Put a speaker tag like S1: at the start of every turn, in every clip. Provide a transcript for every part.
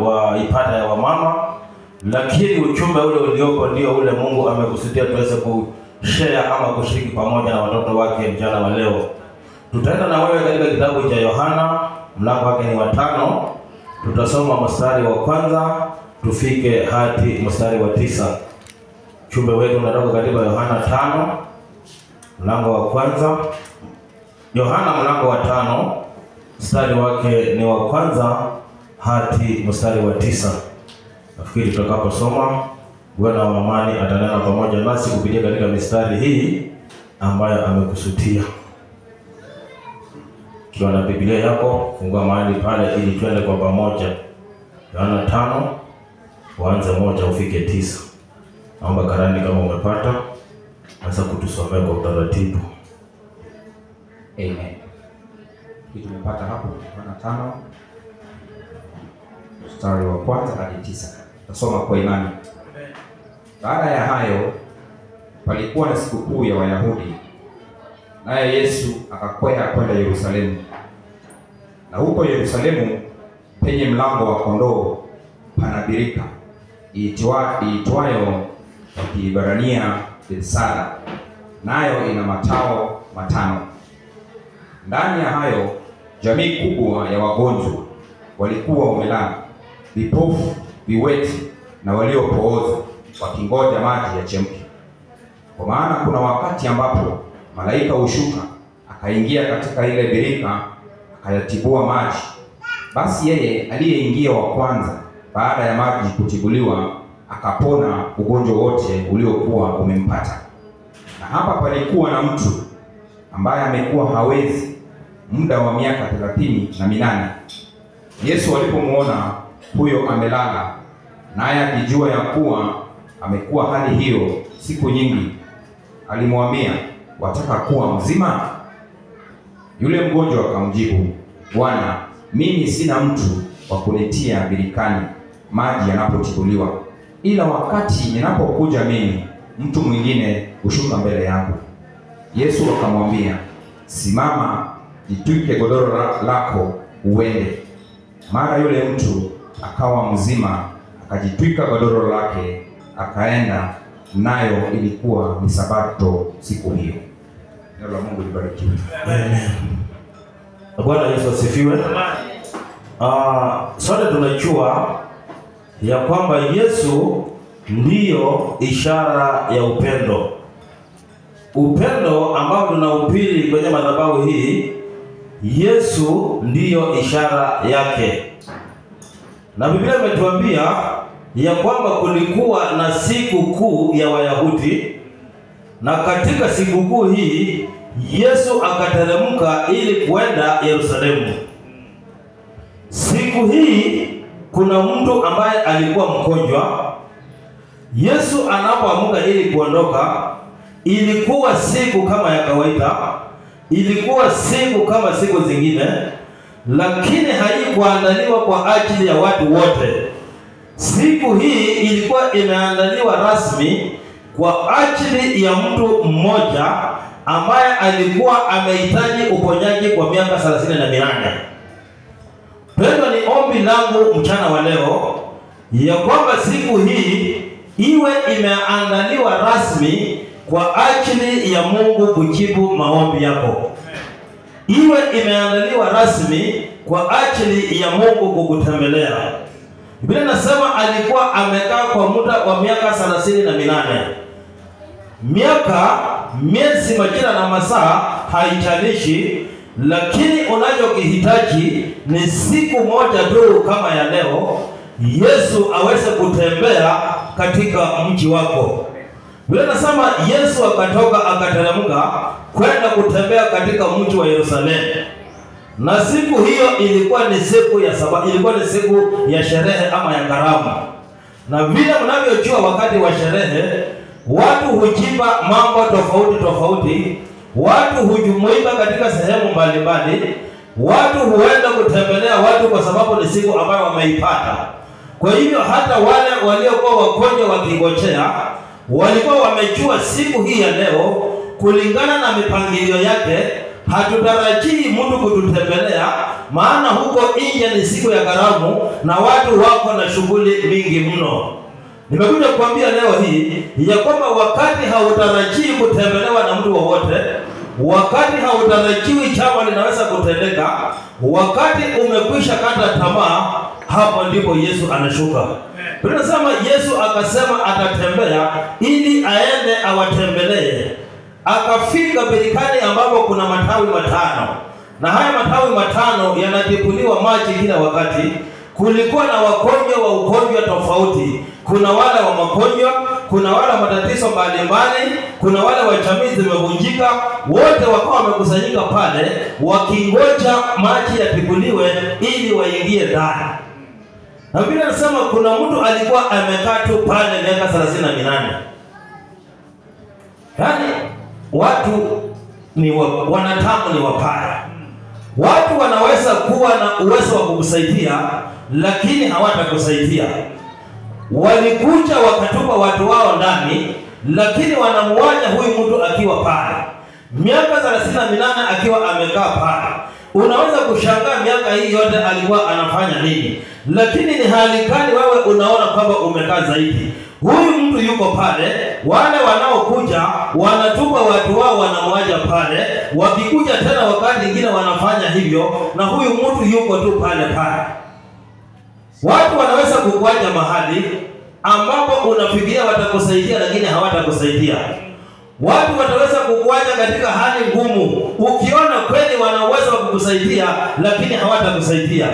S1: wa ipata ya wamama, lakini uchumbe ule uliopo ndio ule Mungu amekusudia tuweze kushare ama kushiriki pamoja na watoto wake mchana wa leo. Tutaenda na wewe katika kitabu cha Yohana, mlango wake ni wa 5. Tutasoma mstari wa kwanza tufike hadi mstari wa 9. Chumbe wetu unatoka katika Yohana 5 mlango wa kwanza. Yohana mlango wa 5 mstari wake ni wa kwanza hadi mstari wa 9. Nafikiri tutakaposoma Bwana wa amani atanena pamoja nasi kupitia katika mistari hii ambayo amekusudia. Kiwa na Biblia yako, fungua mahali pale ili twende kwa pamoja. Yohana 5 kuanza 1 ufike 9. Naomba karani kama umepata, anza kutusomea kwa utaratibu.
S2: Amen. Tumepata hapo Yohana 5 mstari wa kwanza hadi 9. Tasoma kwa imani. Baada ya hayo palikuwa na sikukuu ya Wayahudi, naye Yesu akakwea kwenda Yerusalemu. Na huko Yerusalemu penye mlango wa kondoo pana birika iitwayo kwa Kiebrania Bethesda, nayo ina matao 5. Ndani ya hayo jamii kubwa ya wagonjwa walikuwa wamelala, vipofu, viwete na waliopooza, wakingoja maji yachemke. Kwa maana kuna wakati ambapo malaika hushuka akaingia katika ile birika akayatibua maji. Basi yeye aliyeingia wa kwanza baada ya maji kutibuliwa akapona ugonjwa wote uliokuwa umempata. Na hapa palikuwa na mtu ambaye amekuwa hawezi muda wa miaka 38. Yesu alipomuona huyo amelala, naye akijua ya kuwa amekuwa hali hiyo siku nyingi, alimwambia, wataka kuwa mzima? Yule mgonjwa akamjibu, Bwana, mimi sina mtu wa kunitia birikani maji yanapotibuliwa, ila wakati ninapokuja mimi, mtu mwingine hushuka mbele yangu. Yesu akamwambia, simama, jitwike godoro lako uende. Mara yule mtu akawa mzima, akajitwika godoro lake akaenda, nayo ilikuwa ni Sabato siku hiyo. Neno la Mungu libarikiwe.
S1: Amen. Bwana Yesu asifiwe. Sote tunajua ya kwamba Yesu ndiyo ishara ya upendo. Upendo ambao tunahubiri kwenye madhabahu hii, Yesu ndiyo ishara yake. Na Biblia imetuambia ya kwamba kulikuwa na siku kuu ya Wayahudi, na katika siku kuu hii Yesu akateremka ili kwenda Yerusalemu. Siku hii kuna mtu ambaye alikuwa mgonjwa. Yesu anapoamka ili kuondoka, ilikuwa siku kama ya kawaida, ilikuwa siku kama siku zingine, lakini haikuandaliwa kwa ajili ya watu wote. Siku hii ilikuwa imeandaliwa rasmi kwa ajili ya mtu mmoja ambaye alikuwa amehitaji uponyaji kwa miaka 38. Pendo, ni ombi langu mchana wa leo ya kwamba siku hii iwe imeandaliwa rasmi kwa ajili ya Mungu kujibu maombi yako. Iwe imeandaliwa rasmi kwa ajili ya Mungu kukutembelea. Biblia inasema alikuwa amekaa kwa muda wa miaka 38. Miaka, miezi, majira na masaa haijalishi, lakini unachokihitaji ni siku moja tu kama ya leo, Yesu aweze kutembea katika mji wako. Biblia inasema Yesu akatoka akateremka kwenda kutembea katika mji wa Yerusalemu. Na siku hiyo ilikuwa ni siku ya Sabato, ilikuwa ni siku ya sherehe ama ya karamu. Na vile mnavyojua wakati wa sherehe, watu hujipa mambo tofauti tofauti, watu hujumuika katika sehemu mbalimbali, watu huenda kutembelea watu kwa sababu ni siku ambayo wameipata. Kwa hivyo hata wale waliokuwa wagonjwa wakingojea walikuwa wamejua siku hii ya leo kulingana na mipangilio yake hatutarajii mtu kututembelea, maana huko nje ni siku ya karamu na watu wako na shughuli mingi mno. Nimekuja kukwambia leo hii ya kwamba wakati hautarajii kutembelewa na mtu wowote, wakati hautarajiwi jambo linaweza kutendeka, wakati umekwisha kata tamaa, hapo ndipo Yesu anashuka. Tunasema Yesu akasema atatembea ili aende awatembelee. Akafika birikani ambapo kuna matawi matano, na haya matawi matano yanatipuliwa maji kila wakati. Kulikuwa na wagonjwa wa ugonjwa tofauti. Kuna wale wa magonjwa, kuna wale wa matatizo mbalimbali, kuna wale wa jamii zimevunjika. Wote wakawa wamekusanyika pale wakingoja maji yatipuliwe ili waingie ndani. Na bila nasema kuna mtu alikuwa amekaa tu pale miaka 38. Yaani watu ni wanadamu ni wapaya. Watu wanaweza kuwa na uwezo wa kukusaidia lakini hawatakusaidia. Walikuja wakatupa watu wao ndani, lakini wanamuacha huyu mtu akiwa pale miaka 38 akiwa amekaa pale. Unaweza kushangaa miaka hii yote alikuwa anafanya nini, lakini ni hali gani wewe unaona kwamba umekaa zaidi? Huyu mtu yuko pale, wale wanaokuja wanatupa watu wao wanamwaja pale, wakikuja tena wakati mwingine wanafanya hivyo, na huyu mtu yuko tu pale pale. Watu wanaweza kukuacha mahali ambapo unafikiria watakusaidia lakini hawatakusaidia. Watu wataweza kukuacha katika hali ngumu, ukiona kweli wana uwezo wa kukusaidia lakini hawatakusaidia.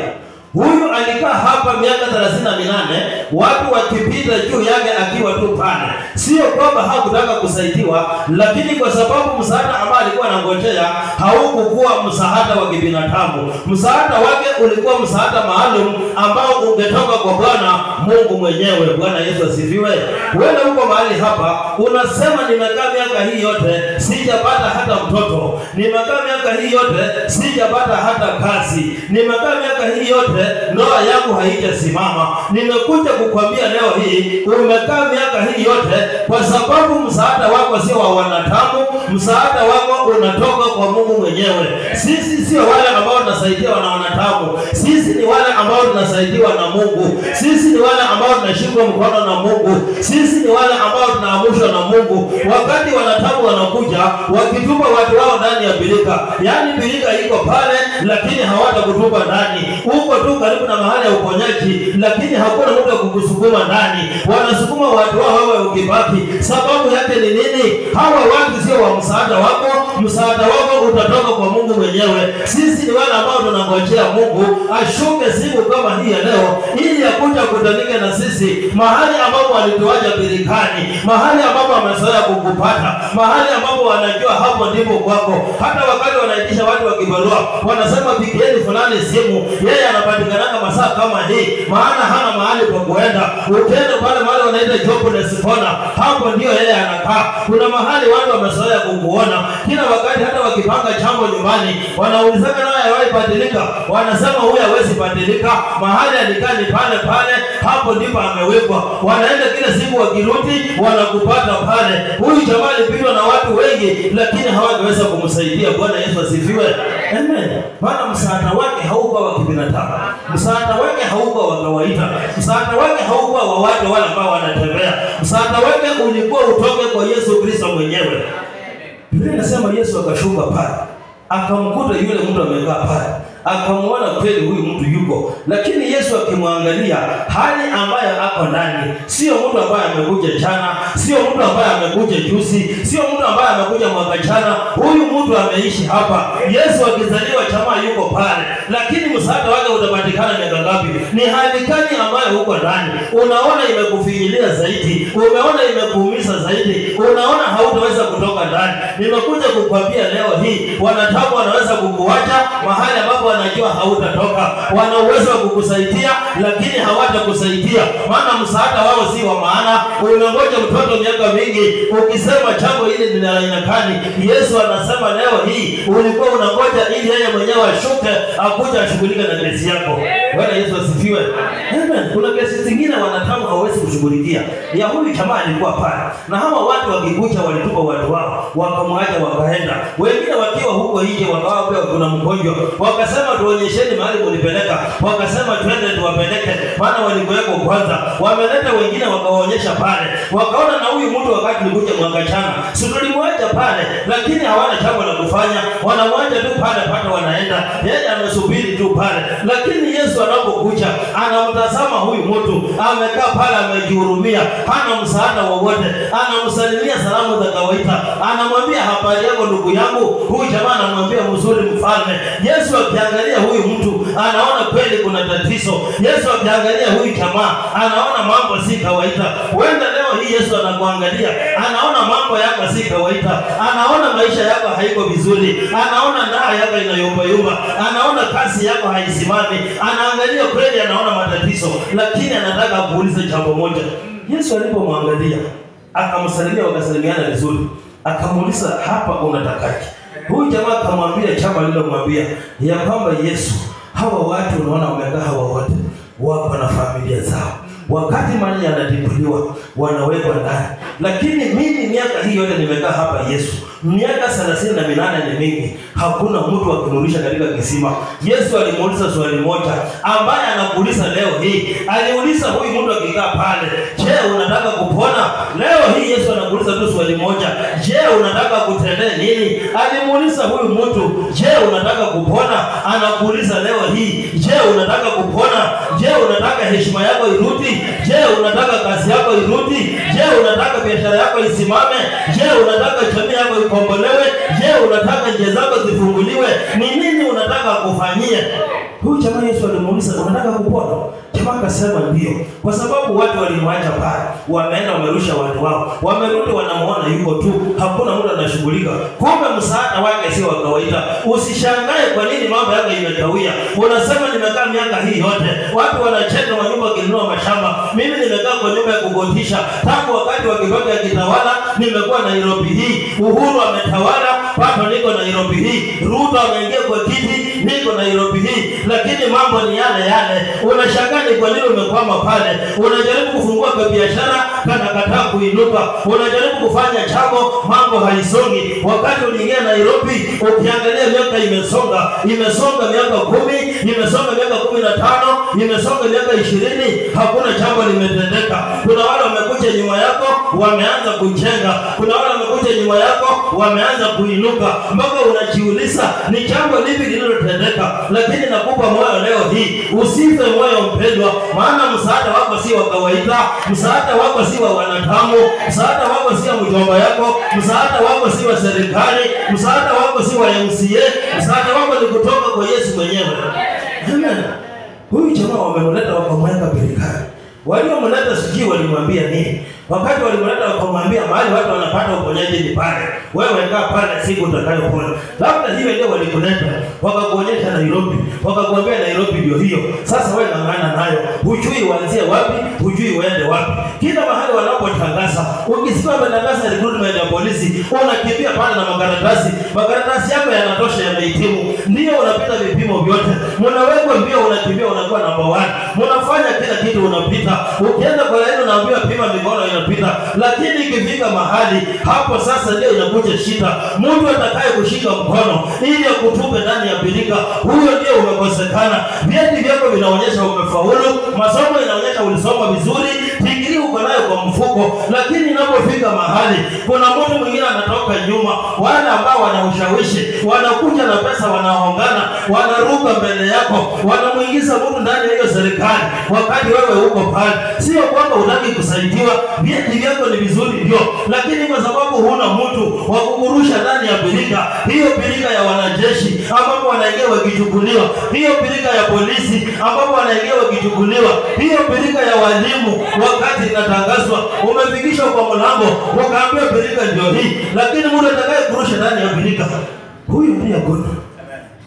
S1: Huyu alikaa hapa miaka 38, watu wakipita juu yake akiwa tu pale. Sio kwamba hakutaka kusaidiwa, lakini kwa sababu msaada ambao alikuwa anangojea haukuwa msaada wa kibinadamu. Msaada wake ulikuwa msaada maalum ambao ungetoka kwa Bwana Mungu mwenyewe. Bwana Yesu asifiwe. Wewe uko mahali hapa unasema nimekaa miaka hii yote sijapata hata mtoto. Nimekaa miaka hii yote sijapata hata kazi. Nimekaa miaka hii yote ndoa yangu haijasimama. Nimekuja kukwambia leo hii umekaa miaka hii yote kwa sababu msaada wako sio wa wanadamu, msaada wako unatoka kwa Mungu mwenyewe. Sisi sio wale ambao tunasaidiwa na wanadamu. Sisi ni wale ambao tunasaidiwa na Mungu. Sisi ni wale ambao tunashikwa mkono na Mungu. Sisi ni wale ambao tunaamushwa na Mungu. Wakati wanadamu wanakuja wakitupa watu wao ndani ya birika, yaani birika iko pale lakini hawatakutupa ndani. Uko tu karibu na mahali ya uponyaji lakini hakuna mtu wa kukusukuma ndani. Wanasukuma watu wao wewe ukibaki. Sababu yake ni nini? Hawa watu sio wa msaada wako. Msaada wako utatoka kwa Mungu mwenyewe. Sisi ni wale ambao tunangojea Mungu ashuke siku kama hii ya leo ili akuja kutanike na sisi mahali ambapo walituacha birikani, mahali ambapo wamezoea kukupata, mahali ambapo wanajua hapo ndipo kwako. Hata wakati wanaitisha watu wa kibarua wanasema pigieni fulani simu, yeye anapatikana masaa kama hii, maana hana mahali pa kuenda. Ukienda pale mahali wanaita jobless corner, hapo ndio yeye anakaa. Kuna mahali watu wamezoea kukuona kila wakati, hata wakipanga jambo nyumbani wanaulizana naye hawahi badilika. Wanasema huyu hawezi badilika, mahali alikaa ni pale pale, hapo ndipo amewekwa. Wanaenda kila siku wakirudi wanakupata pale. Huyu jamaa alipitwa na watu wengi lakini hawaweza kumsaidia. Bwana Yesu asifiwe. Amen. Maana msaada wake haukuwa wa kibinadamu. Msaada wake haukuwa wa kawaida. Msaada wake haukuwa wa watu wale ambao wanatembea. Msaada wake ulikuwa utoke kwa Yesu Kristo mwenyewe. Biblia inasema Yesu akashuka pale, akamkuta yule mtu amekaa pale, akamuona kweli huyu mtu yuko. Lakini Yesu akimwangalia hali ambayo ako ndani, sio mtu ambaye amekuja jana, sio mtu ambaye amekuja juzi, sio mtu ambaye amekuja mwaka jana. Huyu mtu ameishi hapa. Yesu akizaliwa jamaa yuko pale, lakini msaada wake utapatikana miaka ngapi? Ni hali gani ambayo huko ndani? Unaona imekufinyilia zaidi, umeona imekuumiza zaidi, unaona hautaweza kutoka ndani. Nimekuja kukwambia leo hii wanadamu wanaweza kukuacha mahali ambapo wanajua hautatoka. Wana uwezo wa kukusaidia lakini hawatakusaidia, maana msaada wao si wa maana. Unangoja mtoto miaka mingi, ukisema jambo hili ni la aina gani? Yesu anasema leo hii ulikuwa unangoja ili yeye mwenyewe ashuke akuja ashughulike na kesi yako. Bwana Yesu asifiwe. Amen. Kuna kesi zingine wanadamu hawezi kushughulikia. Ya huyu jamaa alikuwa pale, na hawa watu wakikuja walitupa watu wao, wakamwacha wakaenda. Wengine wakiwa huko nje wakawa pia kuna mgonjwa, wakasema tuonyesheni mahali mlipeleka, wakasema twende tuwapeleke, maana walikuweko kwanza. Wameleta wengine wakawaonyesha pale, wakaona na huyu mtu wakati alikuja mwaka jana, si tulimwacha pale, lakini hawana jambo la kufanya, wanamwacha tu pale pata wanaenda, yeye amesubiri tu pale. Lakini Yesu anapokuja anamtazama huyu mtu amekaa pale amejihurumia, hana msaada wowote, anamsalimia salamu za kawaida, anamwambia habari yako ndugu yangu. Huyu jamaa anamwambia mzuri mfalme. Yesu akiangalia huyu mtu anaona kweli kuna tatizo. Yesu akiangalia huyu jamaa anaona mambo si kawaida. Wenda leo hii Yesu anakuangalia, anaona mambo yako si kawaida, anaona maisha yako haiko vizuri, anaona ndoa yako inayumbayumba, anaona kazi yako haisimami, anaangalia kweli, anaona matatizo, lakini anataka kuuliza jambo moja. Yesu alipomwangalia akamsalimia, wakasalimiana vizuri, akamuuliza hapa unatakaje? Huyu jamaa akamwambia chama alilomwambia ya kwamba Yesu, hawa watu unaona wamekaa hawa wote wako na familia zao, wakati mali yanatibuliwa wanawekwa ndani, lakini mimi miaka hii yote nimekaa hapa Yesu, miaka 38 ni mingi, hakuna mtu akinurisha katika kisima. Yesu alimuuliza swali moja ambaye anakuuliza leo hii. Aliuliza huyu mtu akikaa pale, je, unataka kupona? Leo hii Yesu anakuuliza tu swali moja, je, unataka kutendea nini? Alimuuliza huyu mtu, je, unataka kupona? Anakuuliza leo hii, je, unataka kupona? Je, unataka heshima yako irudi? Je, unataka kazi yako irudi? Je, unataka biashara yako isimame? Je, unataka jamii yako ikombolewe? Je, unataka njia zako zifunguliwe? Ni nini unataka kufanyia? Huyu jamaa Yesu alimuuliza, unataka kupona? Jamaa akasema ndio, kwa sababu watu walimwacha pale, wameenda wamerusha watu wao, wamerudi wanamuona yuko tu, hakuna mtu anashughulika. Kumbe msaada wake sio wa kawaida. Usishangae kwa nini mambo yako imekawia. Unasema nimekaa miaka hii yote, watu wanacheka wa nyumba kinunua mashamba, mimi nimekaa kwa nyumba ya kukodisha tangu wakati wa Kibaki akitawala. Nimekuwa Nairobi hii, Uhuru ametawala, bado niko Nairobi hii, Ruto ameingia kwa kiti, niko Nairobi hii, lakini mambo ni yale yale. Unashangaa ni kwa nini umekwama pale. Unajaribu kufungua kwa biashara, kanakataa kuinuka. Unajaribu kufanya jambo, mambo haisongi. Wakati uliingia Nairobi, ukiangalia miaka imesonga miaka 10, imesonga miaka 15, imesonga miaka 20, hakuna jambo limetendeka. Kuna wale wamekuja nyuma yako wameanza kujenga, kuna wale wamekuja nyuma yako wameanza kuinuka, mpaka unajiuliza ni jambo lipi lililotendeka. Lakini nakupa moyo leo hii, usife moyo mpendwa, maana msaada wako si wa kawaida, msaada wako si wa wanadamu, msaada wako si wa mjomba yako, msaada wako si wa serikali, msaada wako si wa MCA, msaada wako ni kutoka kwa Yesu mwenyewe. Amen. Huyu jamaa wamemleta wakamweka Berikani. Waliomleta sijui walimwambia nini. Wakati walimleta wakamwambia mahali watu wanapata uponyaji ni pale, wewe kaa pale siku utakayopona. Labda hiyo ndio walikuleta, wakakuonyesha Nairobi, wakakuambia Nairobi ndio hiyo. Sasa wewe ngangana nayo, hujui uanzie wapi, hujui uende wapi. Kila mahali wanapotangaza, ukisikia wametangaza recruitment ya polisi, unakimbia pale na makaratasi yako yanatosha, yamehitimu, ndio unapita vipimo vyote, mnawekwa mbio, unakimbia, unakuwa number 1, mnafanya kila kitu, unapita. Ukienda kwa laini unaambiwa pima mikono, inapita. Lakini ikifika mahali hapo sasa ndio inakuja shida. Mtu atakaye kushika mkono ili akutupe ndani ya birika, huyo ndio umekosekana. Vyeti vyako vinaonyesha umefaulu, masomo inaonyesha ulisoma vizuri, digrii uko nayo kwa mfuko, lakini inapofika mahali kuna mtu mwingine anatoka nyuma, wale ambao wana ushawishi, wanakuja na pesa, wanaongana, wanaruka mbele yako, wanamuingiza mtu ndani ya hiyo serikali wakati wewe uko pale. Sio kwamba unataka kusaidiwa, vyeti vyako ni vizuri ndio, lakini kwa sababu huna mtu wa kukurusha ndani ya birika, hiyo birika ya wanajeshi ambapo wanaingia wakichukuliwa, hiyo birika ya polisi ambapo wanaingia wakichukuliwa, hiyo birika ya walimu, wakati inatangazwa umefikishwa kwa mlango, ukaambiwa birika ndio hii, lakini mtu atakaye kurusha ndani ya birika, huyo ndiye Mungu.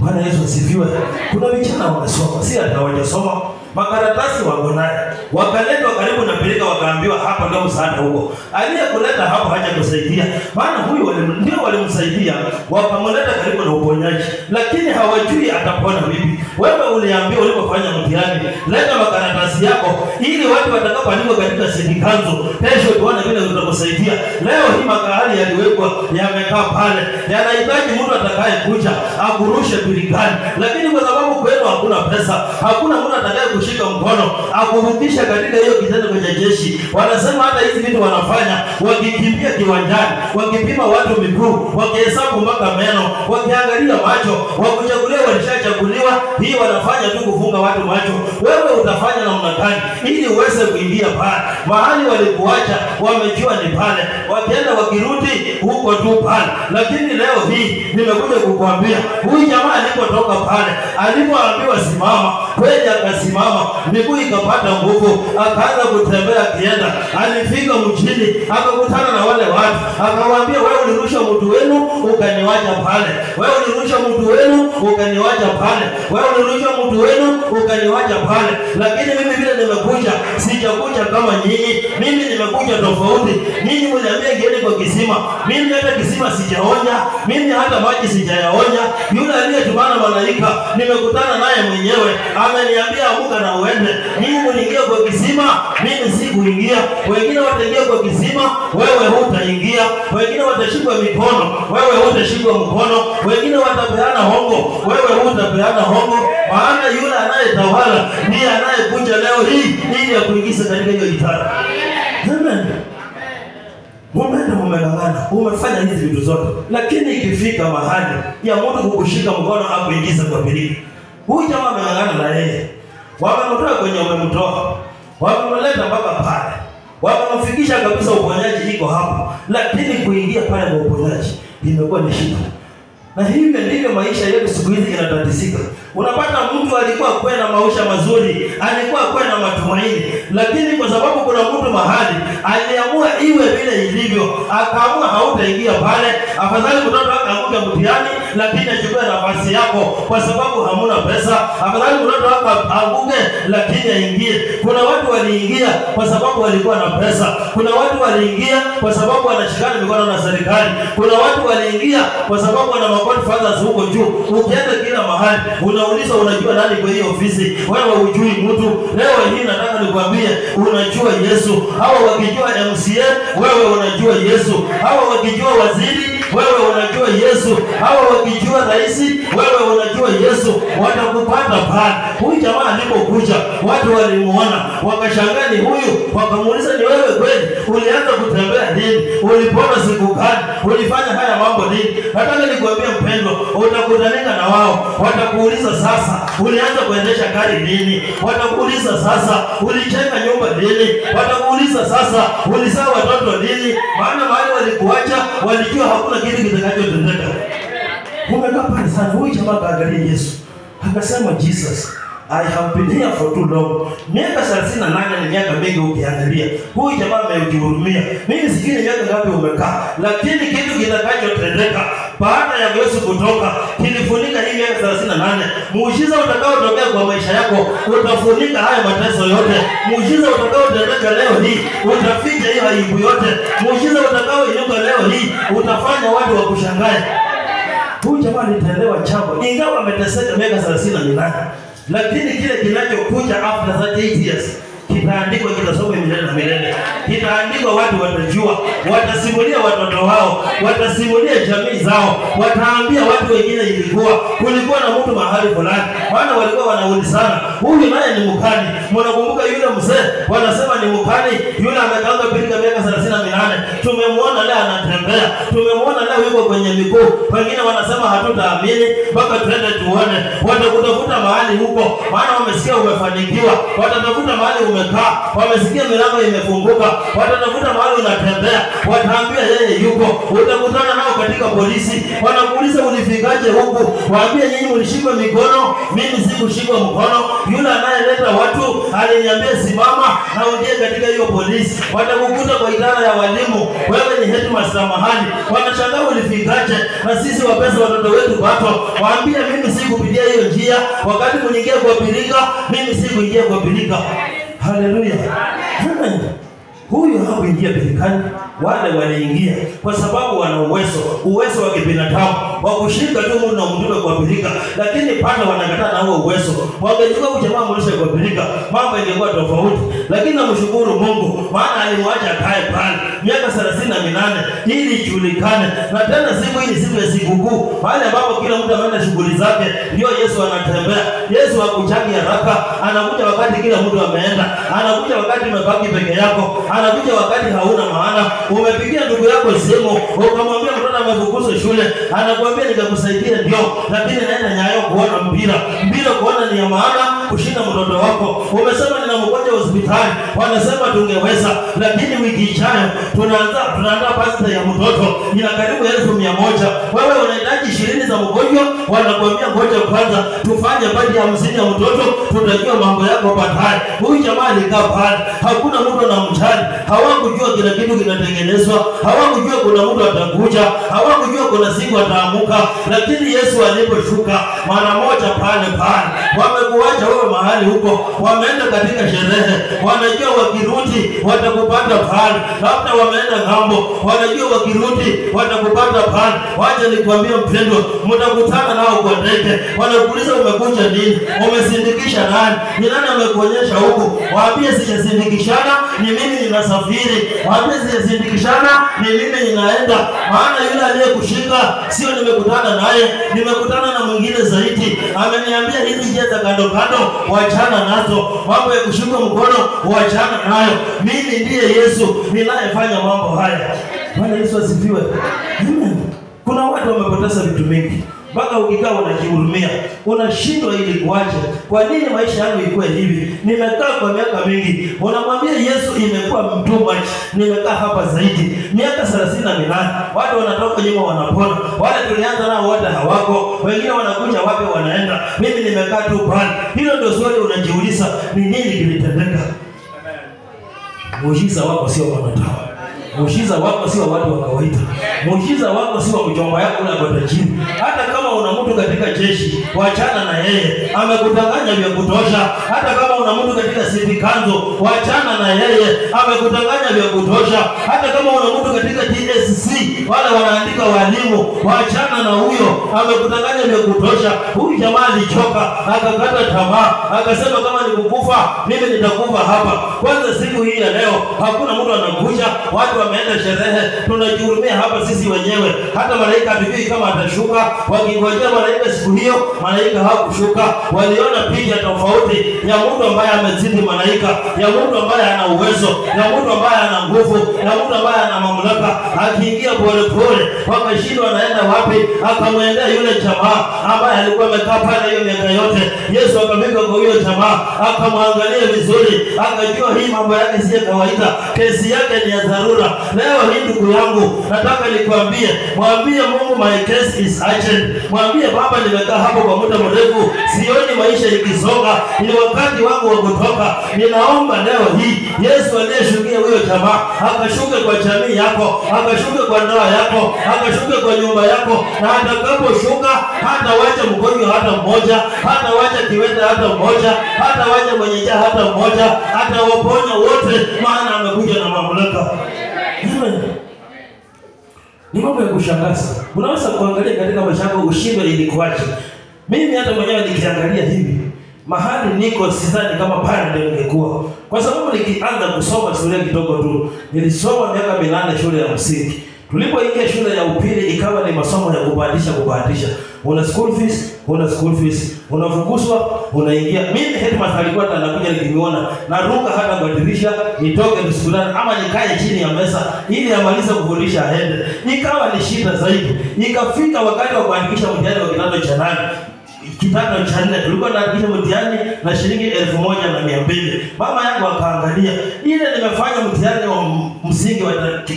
S1: Bwana Yesu asifiwe. Kuna vijana wamesoma, si hata hawajasoma, makaratasi wako naye. Wakaletwa karibu na peleka, wakaambiwa hapa ndio msaada huko. Aliyekuleta hapo hajakusaidia. Maana huyu ndio walimsaidia, wakamleta karibu na uponyaji. Lakini hawajui atapona vipi. Wewe uliambiwa ulipofanya mtihani, leta makaratasi yako ili watu watakapoandikwa katika sindikanzo, kesho tuone vile utakusaidia. Leo hii makahali yaliwekwa yamekaa pale. Yanahitaji mtu atakaye kuja akurushe birikani. Lakini kwa sababu kwenu hakuna pesa, hakuna mtu atakaye kushika mkono akurudisha katika hiyo kitendo cha jeshi. Wanasema hata hizi vitu wanafanya wakikimbia kiwanjani, wakipima watu miguu, wakihesabu mpaka meno, wakiangalia macho, wakuchaguliwa walishachaguliwa. Hii wanafanya tu kufunga watu macho. Wewe utafanya namna gani ili uweze kuingia pale? Mahali walikuacha wamejua ni pale, wakienda wakirudi huko tu pale. Lakini leo hii nimekuja kukuambia, huyu jamaa alipotoka pale, alipoambiwa simama, kweli akasimama, miguu ikapata nguvu, akaanza kutembea akienda. Alifika mjini, akakutana na wale watu, akawaambia, wewe ulirusha mtu wenu ukaniwacha pale, wewe ulirusha mtu wenu ukaniwacha pale, wewe ulirusha mtu wenu ukaniwacha pale. Lakini mimi vile nimekuja, sijakuja kama nyinyi, mimi nimekuja tofauti. Nyinyi mliambia ingieni kwa kisima, mimi hata kisima sijaonya, mimi hata maji sijayaonya. Yule aliyetumana malaika nimekutana naye mwenyewe, ameniambia amuka na uende. Nyinyi mliingia kwa kisima, mimi si kuingia. Wengine wataingia kwa kisima, wewe hutaingia. Wengine watashikwa mikono, wewe hutashikwa mkono. Wengine watapeana hongo, wewe hutapeana hongo. Maana yule anayetawala ndiye anayekuja leo hii ili akuingize katika hiyo itara. Amen. Mumeenda mumeng'ang'ana, umefanya hizi vitu zote, lakini ikifika mahali ya mtu kukushika mkono akuingiza kwa birika, huyu jamaa ameng'ang'ana na yeye. Wamemtoa kwenye umemtoa, wamemleta mpaka pale, wamemfikisha kabisa, uponyaji iko hapo, lakini kuingia pale kwa uponyaji imekuwa ni shida. Na hivyo ndivyo maisha yetu siku hizi yanatatizika. Unapata mtu alikuwa kwa na maisha mazuri, alikuwa kwa na matumaini, lakini kwa sababu kuna mtu mahali aliamua iwe vile ilivyo, akaamua hautaingia pale. Afadhali mtoto akaanguka mtihani, lakini achukue nafasi yako kwa sababu hamuna pesa. Afadhali mtoto akaanguke, lakini aingie. Kuna watu waliingia kwa sababu walikuwa na pesa. Kuna watu waliingia kwa sababu wanashikana mikono na serikali. Kuna watu waliingia kwa sababu wana godfathers huko juu. Ukienda kila mahali unaulizwa unajua nani kwa hiyo ofisi, wewe hujui mtu. Leo hii nataka nikwambie unajua Yesu. Hawa wakijua MCA, wewe unajua Yesu. Hawa wakijua waziri, wewe unajua Yesu. Hawa wakijua rais, wewe unajua Yesu. Watakupata pale. Huyu jamaa alipokuja, watu walimuona, wakashangaa ni huyu, wakamuuliza ni wewe kweli? Ulianza kutembea lini? Ulipona siku gani? Ulifanya haya mambo lini? Nataka nikwambie mpendwa, utakutanika na wao, watakuuliza sasa ulianza kuendesha gari lini? Watakuuliza sasa ulijenga nyumba lini? Watakuuliza sasa ulizaa watoto lini? Maana mahali walikuacha walijua hakuna kitu kitakachotendeka. Umekaa pale sana. Huyu jamaa kaangalia Yesu, akasema, Jesus, I have been here for too long. Miaka 38 ni miaka mingi ukiangalia. Huyu jamaa amejihurumia. Mimi sijui ni miaka ngapi umekaa, lakini kitu kitakachotendeka baada ya Yesu kutoka kilifunika hii miaka 38. Muujiza utakaotokea kwa maisha yako utafunika haya mateso yote. Muujiza utakaotendeka leo hii utaficha hiyo aibu yote. Muujiza utakaoinuka leo hii utafanya watu wakushangae. Huyu jamaa alitendewa jambo, ingawa ameteseka miaka 38. Lakini kile kinachokuja after 38 years kitaandikwa, kitasoma milele na milele. Kitaandikwa, watu watajua, watasimulia watoto wao, watasimulia jamii zao, wataambia watu wengine kulikuwa na mtu mahali fulani. Maana walikuwa wanaulizana, huyu naye ni mkani. Mnakumbuka yule mzee, wanasema ni mkani, yule amekaanga pilika miaka 38. Tumemwona leo anatembea, tumemwona leo yuko kwenye miguu. Wengine wanasema hatutaamini mpaka twende tuone. Watakutafuta mahali huko, maana wamesikia umefanikiwa. Watatafuta mahali umekaa, wamesikia milango imefunguka. Watatafuta mahali unatembea, wataambia yeye yuko. Utakutana nao katika polisi, wanakuuliza ulifikaje huku? Waambie nyinyi mlishikwa mikono, mimi sikushikwa mkono. Yule anayeleta watu aliniambia simama na uje katika hiyo polisi. Watakukuta kwa idara ya walimu. Wewe ni headmaster mahali. Wanashangaa ulifikaje? Na sisi wapesa watoto wetu bato. Waambie mimi si kupitia hiyo njia. Wakati mniingia kwa birika, mimi si kuingia kwa birika. Haleluya. Amen. Huyu hakuingia birikani, wale waliingia kwa sababu wana uwezo wa kibinadamu wa kushika tu mtu na mtume kwa birika, lakini pata wanakataa na huo uwezo. Wangechukua ujamaa mlishe kwa birika, mambo ingekuwa tofauti. Lakini namshukuru Mungu maana alimwacha kae pale miaka 38 ili ijulikane. Na tena siku hii ni siku ya sikukuu, pale ambapo kila mtu ameenda shughuli zake, ndio Yesu anatembea. Yesu hakuchagi haraka, anakuja wakati kila mtu ameenda, anakuja wakati umebaki peke yako, anakuja wakati hauna maana. Umepigia ndugu yako simu, ukamwambia mtoto amefukuzwa shule, anakuambia nikakusaidia ndio, lakini naenda Nyayo kuona mpira kuona ni ya maana kushinda mtoto wako. Umesema nina mgonjwa hospitali, wanasema tungeweza, lakini wiki ijayo tunaandaa pasta ya mtoto ina karibu 1,100. Wewe unahitaji 20 za mgonjwa, wanakuambia ngoja kwanza tufanye badi ya 50 ya mtoto, tutajua mambo yako baadaye. Huyu jamaa alikaa pale, hakuna mtu anamjali. Hawakujua kila kitu kinatengenezwa, hawakujua kuna mtu atakuja, hawakujua kuna siku ataamuka. Lakini Yesu aliposhuka mara moja pale wamekuacha wewe mahali huko, wameenda katika sherehe, wanajua wakirudi watakupata pale. Labda wameenda ngambo, wanajua wakirudi watakupata pale. Wacha nikwambie mpendwa, mtakutana nao kwa ndege, wanakuuliza umekuja nini, umesindikisha nani, ni nani amekuonyesha huko? Waambie sijasindikishana, ni mimi ninasafiri. Waambie sijasindikishana, ni mimi ninaenda. Maana yule aliyekushika sio nimekutana naye, nimekutana na mwingine zaidi. Ameniambia hizi njia za kando wachana nazo, mambo ya kushika mkono wachana nayo. Mimi ndiye Yesu ninayefanya mambo haya. Bwana Yesu asifiwe. Amen. Kuna watu wamepoteza vitu vingi, mpaka ukikaa unajihurumia, unashindwa ili kuacha. Kwa nini maisha yangu ilikuwa hivi? Nimekaa kwa miaka mingi. Unamwambia Yesu imekuwa too much. Nimekaa hapa zaidi miaka 38. Watu wanatoka nyuma wanapona. Wale tulianza nao wote hawako. Wengine wanakuja wapi wanaenda. Mimi nimekaa tu pale. Hilo ndio swali unajiuliza, ni nini kilitendeka? Muujiza wako sio wanadamu. Muujiza wako sio watu wa kawaida. Muujiza wako sio mjomba yako na tajiri. Hata kama una mtu katika jeshi, wachana na yeye. Amekutanganya vya kutosha. Hata kama una mtu katika city council, wachana na yeye. Amekutanganya vya kutosha. Hata kama una mtu katika TSC, wale wanaandika walimu, wachana na huyo. Amekutanganya vya kutosha. Huyu jamaa alichoka, akakata tamaa, akasema kama nikukufa, mimi nitakufa hapa. Kwanza siku hii ya leo hakuna mtu anakuja, watu wameenda sherehe, tunajihurumia hapa sisi wenyewe. Hata malaika hatujui kama atashuka. Wakingojea malaika siku hiyo, malaika hakushuka. Waliona picha tofauti ya mtu ambaye amezidi malaika, ya mtu ambaye ana uwezo, ya mtu ambaye ana nguvu, ya mtu ambaye ana mamlaka. Akiingia pole pole, wakashindwa anaenda wapi. Akamwendea yule jamaa ambaye alikuwa amekaa pale hiyo miaka yote. Yesu akamweka kwa huyo jamaa, akamwangalia vizuri, akajua hii mambo yake si ya kawaida, kesi yake ni ya dharura. Leo hii ndugu yangu, nataka nikwambie, mwambie Mungu my case is urgent. Mwambie Baba, nimekaa hapo kwa muda mrefu, sioni maisha ikisonga, ni wakati wangu wa kutoka. Ninaomba leo hii Yesu aliyeshukia huyo jamaa, akashuke kwa jamii yako, akashuke kwa ndoa yako, akashuke kwa nyumba yako. Na atakaposhuka, hata wacha mgonjwa hata mmoja, hata wacha kiwete hata mmoja, hata wacha mwenye njaa hata mmoja, atawaponya wote, maana amekuja na mamlaka. Ni mambo ya kushangaza. Unaweza kuangalia katika maisha yako ushindwe ilikuaje. Mimi hata mwenyewe nikiangalia hivi, mahali niko sidhani kama pale ndio ningekuwa. Kwa sababu nikianza kusoma shule kidogo tu, nilisoma miaka 8 shule ya msingi. Tulipoingia shule ya upili ikawa ni masomo ya kubahatisha. Una school fees, unafukuzwa, unaingia. Mimi headmaster alikuwa anakuja nikimiona, naruka hata kwa dirisha, nitoke mskulani ama nikae chini ya meza ili amalize kufundisha aende. Ikawa ni shida zaidi. Ikafika wakati wa kuandikisha mtihani wa kidato cha 8. kidato cha 4. Tulikuwa tunaandikisha mtihani na shilingi 1200. Mama yangu akaangalia, ile nimefanya mtihani wa msingi wa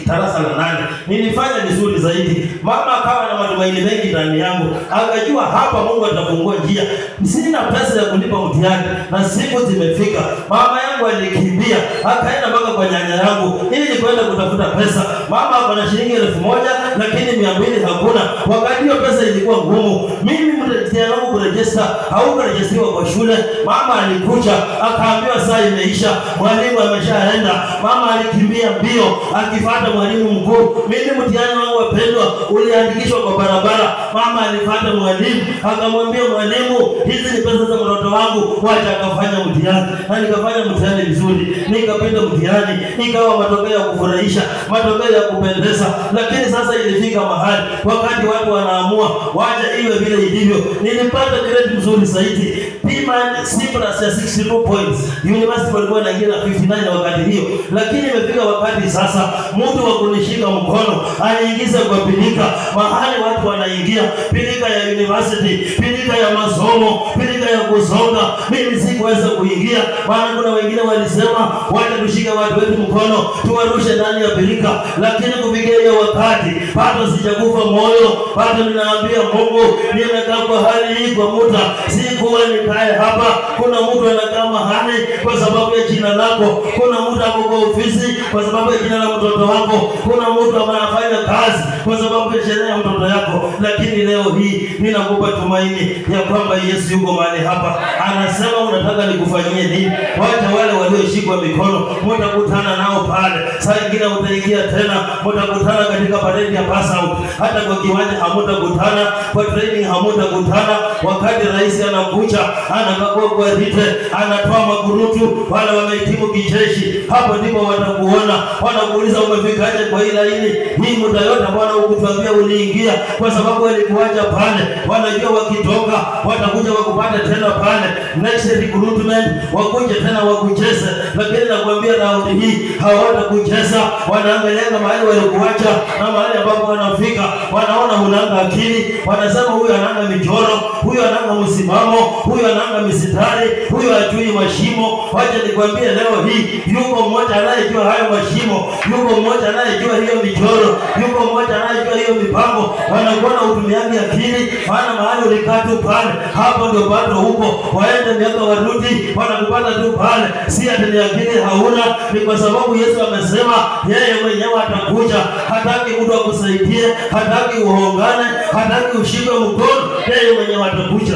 S1: darasa la 8. Nilifanya vizuri zaidi. Mama akawa na matumaini mengi ndani yangu. Akajua hapa Mungu atafungua njia. Sina pesa ya kulipa mtihani na siku zimefika. Mama yangu alikimbia, akaenda mpaka kwa nyanya yangu ili kwenda kutafuta pesa. Mama ako na shilingi 1000 lakini 200 hakuna. Wakati hiyo pesa ilikuwa ngumu. Mimi mtihani wangu kurejesta haukurejistiwa kwa shule. Mama alikuja akaambiwa saa imeisha, mwalimu ameshaenda. Mama alikimbia mbio akifuata mwalimu mkuu. Mimi mtihani wangu wapendwa uliandikishwa kwa barabara. Mama alifuata mwalimu akamwambia mwalimu, hizi ni pesa za mtoto wangu, wacha akafanya mtihani. Na nikafanya mtihani vizuri, nikapita mtihani, ikawa matokeo ya kufurahisha, matokeo ya kupendeza. Lakini sasa ilifika mahali wakati watu wanaamua wacha iwe vile ilivyo. Nilipata grade mzuri zaidi, C+ ya 62 points. University walikuwa wanaingia na 59 wakati hiyo. Lakini imefika wakati sasa mtu wa kunishika mkono aniingiza kwa pilika. Mahali watu wanaingia pilika ya university, pilika ya masomo, pilika ya kusonga. Mimi sikuweza kuingia. Maana kuna wengine walisema wacha tushike watu wetu mkono tuwarushe ndani ya pilika. Lakini kufikia hiyo wakati bado sijakufa moyo. Bado ninaambia Mungu, nimekaa kwa hali hii kwa muda. Sikuwa nikae hapa. Kuna mtu anakaa mahali kwa sababu ya jina lako. Kuna mtu ako ofisi kwa sababu ya jina la mtoto wako. Kuna mtu anafanya kazi kwa sababu ya sherehe ya mtoto yako. Lakini leo hii ninakupa tumaini ya kwamba Yesu yuko mahali hapa. Anasema unataka nikufanyie nini? Wacha wale walioshikwa mikono mtakutana nao pale. Saa nyingine utaingia tena, mtakutana katika parade ya pass out. Hata kwa kiwanja hamutakutana, kwa training hamutakutana. Wakati rais anakuja, anakagua kwa rite, anatoa makurutu, wale wamehitimu kijeshi, hapo ndipo watakuona. Wanakuuliza umefikaje kwa hii laini? Hii muda yote Bwana ukutuambia uliingia kwa sababu walikuacha pale. Wanajua wakitoka watakuja wakupata tena pale. Next recruitment wakuje tena wakucheze. Lakini nakwambia raundi hii hawatakucheza. Wanaangalia mahali walikuacha na mahali ambapo wanafika. Wanaona hunanga akili. Wanasema huyu ananga michoro, huyu ananga msimamo, huyu ananga misitari, huyu hajui mashimo. Wacha nikwambie leo hii yuko mmoja anayejua hayo mashimo. Yuko mmoja anayejua hiyo michoro. Yuko mmoja anayejua hiyo mipango. Wanakuona utumiaji akili. Maana mahali ulikaa tu pale, hapo ndio bado huko. Waende miaka warudi, wanakupata tu pale. Si ati ni akili hauna, ni kwa sababu Yesu amesema yeye mwenyewe atakuja. Hataki mtu akusaidie, hataki uongane, hataki ushikwe mkono. Yeye mwenyewe atakuja.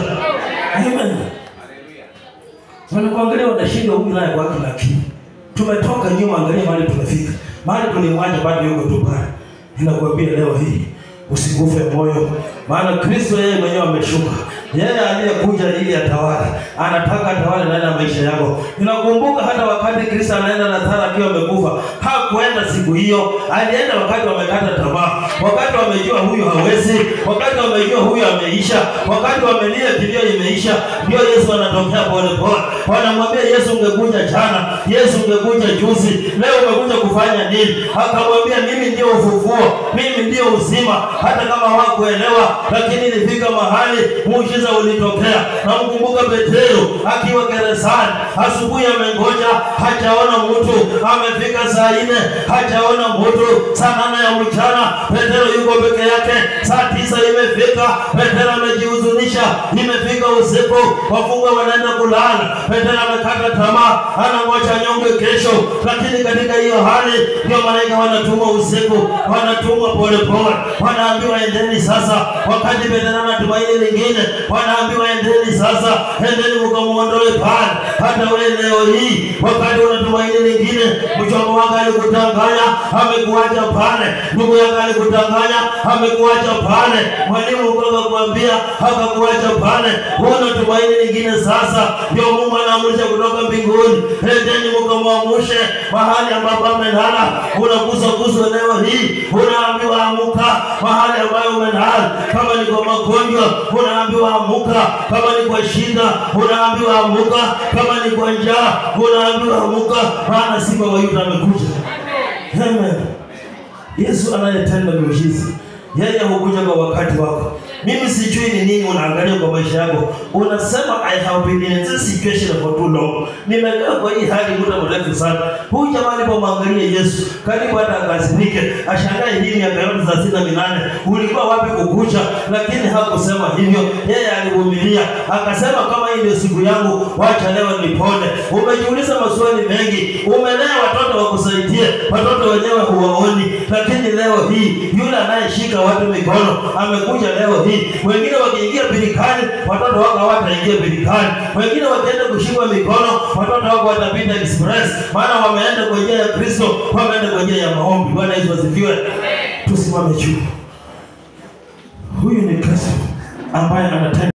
S1: Amen. Wanakuangalia wanashinda huyu naye kwa kila kitu. Tumetoka nyuma, angalia mahali tumefika. Mahali tulimwacha bado yuko tu pale. Ninakuambia leo hii usikufe moyo. Maana Kristo yeye mwenyewe ameshuka. Yeye aliyekuja ili atawale. Anataka atawale ndani ya maisha yako. Ninakumbuka hata wakati Kristo anaenda Nazareti akiwa amekufa, hakuenda siku hiyo. Alienda wakati wamekata tamaa. Wakati wamejua huyu hawezi, wakati wamejua huyu ameisha, wakati wamelia kilio imeisha, ndio Yesu anatokea pole pole. Wanamwambia Yesu ungekuja jana, Yesu ungekuja juzi, leo umekuja kufanya nini? Akamwambia mimi ndio ufufuo, mimi ndio uzima. Hata kama hawakuelewa, lakini ilifika mahali muujiza ulitokea. Na mkumbuka Petero akiwa gerezani, asubuhi amengoja, hajaona mtu. Amefika saa 4, hajaona mtu. Saa 8 ya mchana Petero yuko peke yake. Saa 9 imefika, Petero amejihuzunisha. Imefika usiku, wafungwa wanaenda kulala. Petero amekata tamaa, anangoja nyonge kesho. Lakini katika hiyo hali ndio malaika wanatumwa usiku, wanatumwa pole pole. Wanaambiwa endeni sasa. Wakati Petero anatumaini lingine, wanaambiwa endeni sasa, endeni mkamuondoe pale. Hata wewe leo hii wakati unatumaini lingine, mchongo wako alikutanganya, amekuacha pale. Ndugu yako alikutanganya, amekuacha pale. Mwalimu ukoga kuambia, akakuacha pale. Unatumaini lingine sasa, ndio Mungu anaamrisha kutoka mbinguni, endeni mkamwamushe mahali ambapo amelala. Unakuza leo hii, unaambiwa amuka mahali ambayo umelala. Kama ni kwa magonjwa, unaambiwa amuka. Kama ni kwa shida, unaambiwa amuka. Kama ni kwa njaa, unaambiwa amuka. Maana Simba wa Yuda amekuja. Amen. Yesu anayetenda miujiza. Yeye hukuja kwa wakati wako. Mimi sijui ni nini unaangalia kwa maisha yako. Unasema I have been in this situation for too long. Nimekaa kwa hii hali muda mrefu sana. Huyu jamaa alipomwangalia Yesu, karibu hata akasirike, ashangae hii miaka yote 38 ulikuwa wapi kukucha, lakini hakusema hivyo. Yeye alivumilia, akasema kama hii ndio siku yangu, wacha leo nipone. Umejiuliza maswali mengi, umelea watoto wakusaidie, watoto wenyewe huwaoni, lakini leo hii yule anayeshika watu mikono amekuja leo hii. Wengine wakiingia birikani, watoto wako hawataingia birikani. Wengine wakienda kushikwa mikono, watoto wako watapita express, maana wameenda kwa njia ya Kristo, wameenda kwa njia ya maombi. Bwana Yesu asifiwe. Tusimame juu. Huyu ni Kristo ambaye anatenda